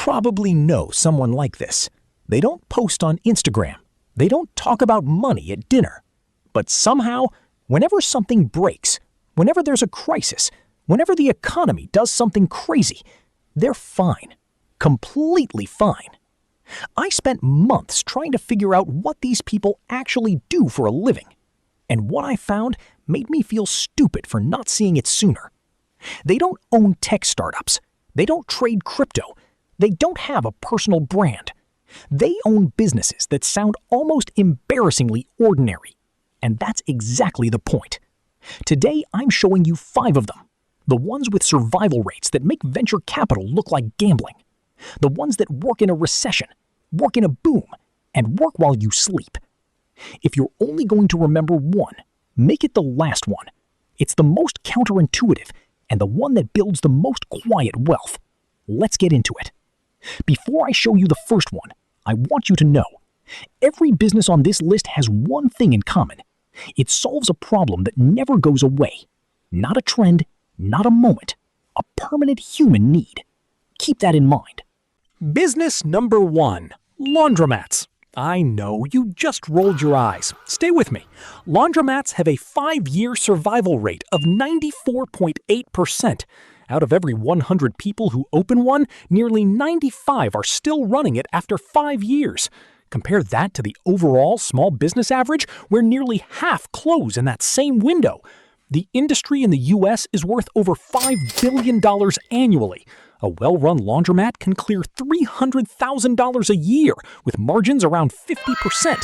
probably know someone like this. They don't post on Instagram. They don't talk about money at dinner. But somehow, whenever something breaks, whenever there's a crisis, whenever the economy does something crazy, they're fine. Completely fine. I spent months trying to figure out what these people actually do for a living. And what I found made me feel stupid for not seeing it sooner. They don't own tech startups. They don't trade crypto. They don't have a personal brand. They own businesses that sound almost embarrassingly ordinary. And that's exactly the point. Today, I'm showing you 5 of them. The ones with survival rates that make venture capital look like gambling. The ones that work in a recession, work in a boom, and work while you sleep. If you're only going to remember one, make it the last one. It's the most counterintuitive and the one that builds the most quiet wealth. Let's get into it. Before I show you the first one, I want you to know, every business on this list has one thing in common. It solves a problem that never goes away. Not a trend, not a moment, a permanent human need. Keep that in mind. Business number 1, laundromats. I know, you just rolled your eyes. Stay with me. Laundromats have a 5-year survival rate of 94.8%. Out of every 100 people who open one, nearly 95 are still running it after 5 years. Compare that to the overall small business average, where nearly half close in that same window. The industry in the U.S. is worth over $5 billion annually. A well-run laundromat can clear $300,000 a year, with margins around 50%.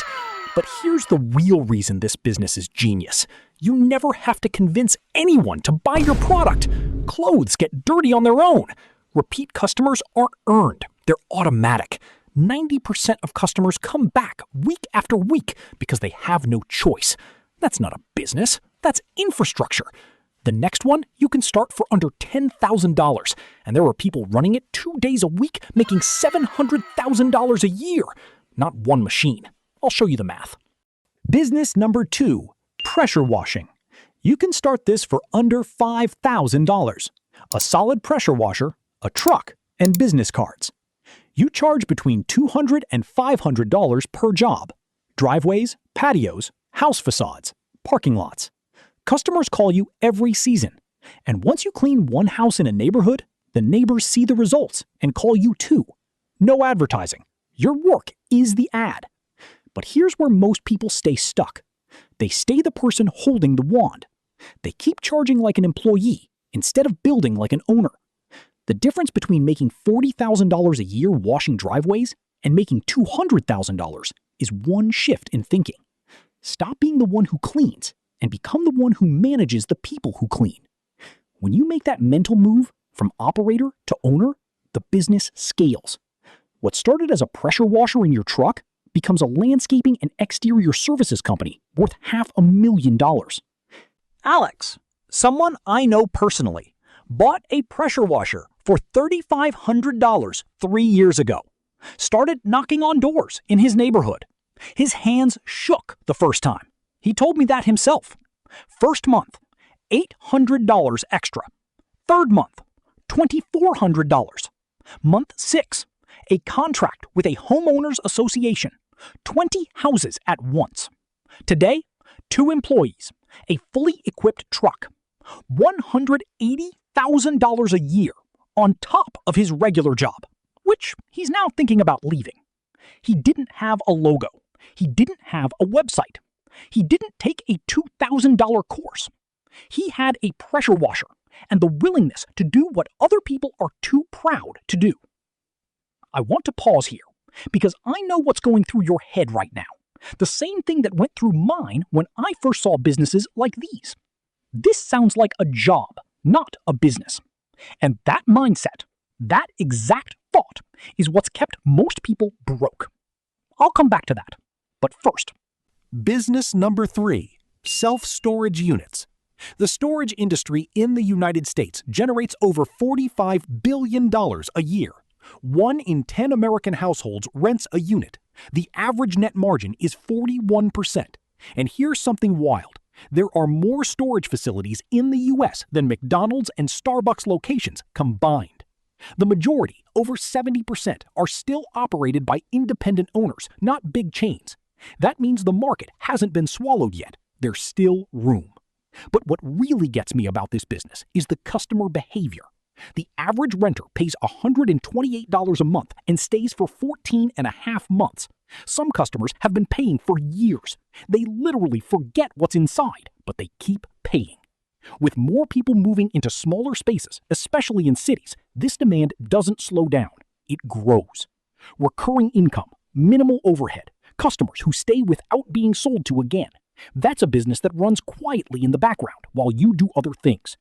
But here's the real reason this business is genius. You never have to convince anyone to buy your product. Clothes get dirty on their own. Repeat customers aren't earned. They're automatic. 90% of customers come back week after week because they have no choice. That's not a business. That's infrastructure. The next one you can start for under $10,000, and there are people running it 2 days a week, making $700,000 a year. Not one machine. I'll show you the math. Business number 2, pressure washing. You can start this for under $5,000. A solid pressure washer, a truck, and business cards. You charge between $200 and $500 per job. Driveways, patios, house facades, parking lots. Customers call you every season. And once you clean one house in a neighborhood, the neighbors see the results and call you too. No advertising. Your work is the ad. But here's where most people stay stuck. They stay the person holding the wand. They keep charging like an employee instead of building like an owner. The difference between making $40,000 a year washing driveways and making $200,000 is one shift in thinking. Stop being the one who cleans and become the one who manages the people who clean. When you make that mental move from operator to owner, the business scales. What started as a pressure washer in your truck becomes a landscaping and exterior services company worth $500,000. Alex, someone I know personally, bought a pressure washer for $3,500 3 years ago. Started knocking on doors in his neighborhood. His hands shook the first time. He told me that himself. First month, $800 extra. Third month, $2,400. Month 6, a contract with a homeowners association. 20 houses at once. Today, 2 employees, a fully equipped truck. $180,000 a year on top of his regular job, which he's now thinking about leaving. He didn't have a logo. He didn't have a website. He didn't take a $2,000 course. He had a pressure washer and the willingness to do what other people are too proud to do. I want to pause here because I know what's going through your head right now. The same thing that went through mine when I first saw businesses like these. This sounds like a job, not a business. And that mindset, that exact thought, is what's kept most people broke. I'll come back to that. But first, Business number 3, self-storage units. The storage industry in the United States generates over $45 billion a year. 1 in 10 American households rents a unit. The average net margin is 41%. And here's something wild. There are more storage facilities in the U.S. than McDonald's and Starbucks locations combined. The majority, over 70%, are still operated by independent owners, not big chains. That means the market hasn't been swallowed yet. There's still room. But what really gets me about this business is the customer behavior. The average renter pays $128 a month and stays for 14 and a half months. Some customers have been paying for years. They literally forget what's inside, but they keep paying. With more people moving into smaller spaces, especially in cities, this demand doesn't slow down. It grows. Recurring income, minimal overhead, customers who stay without being sold to again. That's a business that runs quietly in the background while you do other things.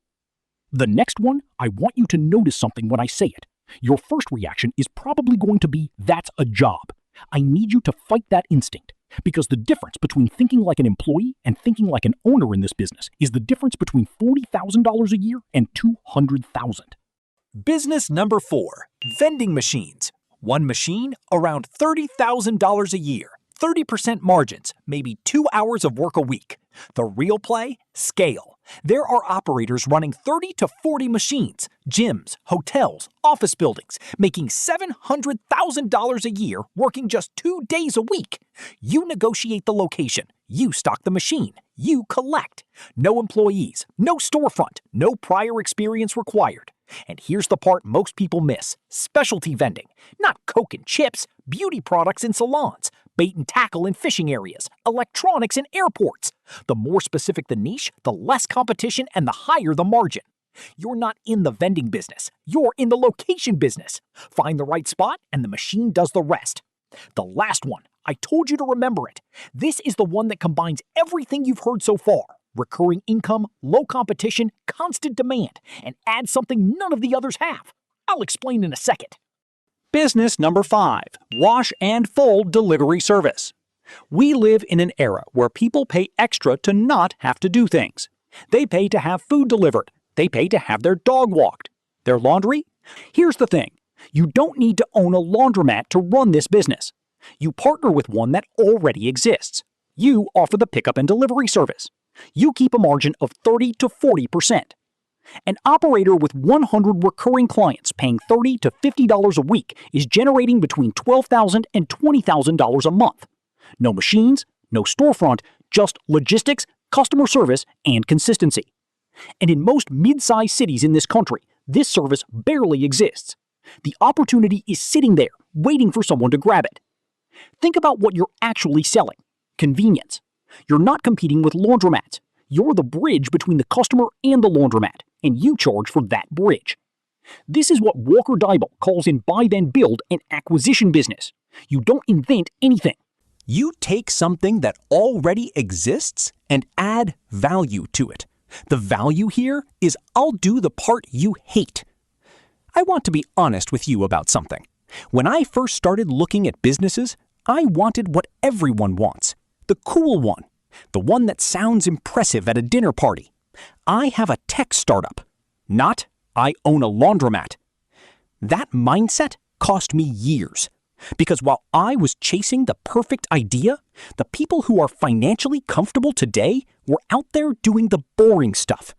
The next one, I want you to notice something when I say it. Your first reaction is probably going to be, that's a job. I need you to fight that instinct. Because the difference between thinking like an employee and thinking like an owner in this business is the difference between $40,000 a year and $200,000. Business number 4, vending machines. One machine, around $30,000 a year. 30% margins, maybe 2 hours of work a week. The real play? Scale. There are operators running 30 to 40 machines, gyms, hotels, office buildings, making $700,000 a year working just 2 days a week. You negotiate the location. You stock the machine. You collect. No employees, no storefront, no prior experience required. And here's the part most people miss. Specialty vending. Not Coke and chips, beauty products in salons, bait and tackle in fishing areas, electronics in airports. The more specific the niche, the less competition and the higher the margin. You're not in the vending business. You're in the location business. Find the right spot and the machine does the rest. The last one, I told you to remember it. This is the one that combines everything you've heard so far. Recurring income, low competition, constant demand, and add something none of the others have. I'll explain in a second. Business number 5, wash and fold delivery service. We live in an era where people pay extra to not have to do things. They pay to have food delivered. They pay to have their dog walked. Their laundry? Here's the thing. You don't need to own a laundromat to run this business. You partner with one that already exists. You offer the pickup and delivery service. You keep a margin of 30 to 40%. An operator with 100 recurring clients paying $30 to $50 a week is generating between $12,000 and $20,000 a month. No machines, no storefront, just logistics, customer service, and consistency. And in most mid-sized cities in this country, this service barely exists. The opportunity is sitting there, waiting for someone to grab it. Think about what you're actually selling. Convenience. You're not competing with laundromats. You're the bridge between the customer and the laundromat, and you charge for that bridge. This is what Walker Deibel calls in Buy Then Build an acquisition business. You don't invent anything. You take something that already exists and add value to it. The value here is I'll do the part you hate. I want to be honest with you about something. When I first started looking at businesses, I wanted what everyone wants. The cool one. The one that sounds impressive at a dinner party. I have a tech startup. Not, I own a laundromat. That mindset cost me years. Because while I was chasing the perfect idea, the people who are financially comfortable today were out there doing the boring stuff.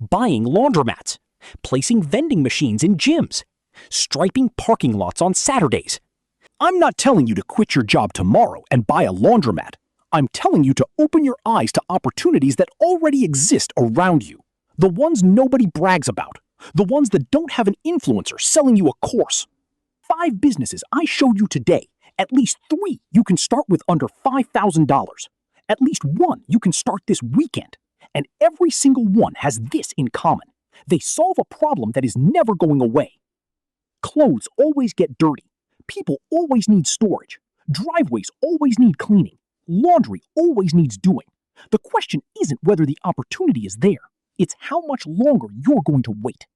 Buying laundromats, placing vending machines in gyms, striping parking lots on Saturdays. I'm not telling you to quit your job tomorrow and buy a laundromat. I'm telling you to open your eyes to opportunities that already exist around you. The ones nobody brags about. The ones that don't have an influencer selling you a course. 5 businesses I showed you today. At least 3 you can start with under $5,000. At least 1 you can start this weekend. And every single one has this in common. They solve a problem that is never going away. Clothes always get dirty. People always need storage. Driveways always need cleaning. Laundry always needs doing. The question isn't whether the opportunity is there. It's how much longer you're going to wait.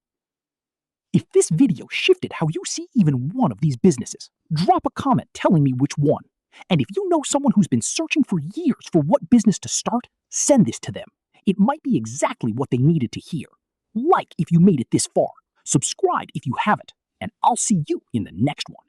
If this video shifted how you see even one of these businesses, drop a comment telling me which one. And if you know someone who's been searching for years for what business to start, send this to them. It might be exactly what they needed to hear. Like if you made it this far. Subscribe if you haven't. And I'll see you in the next one.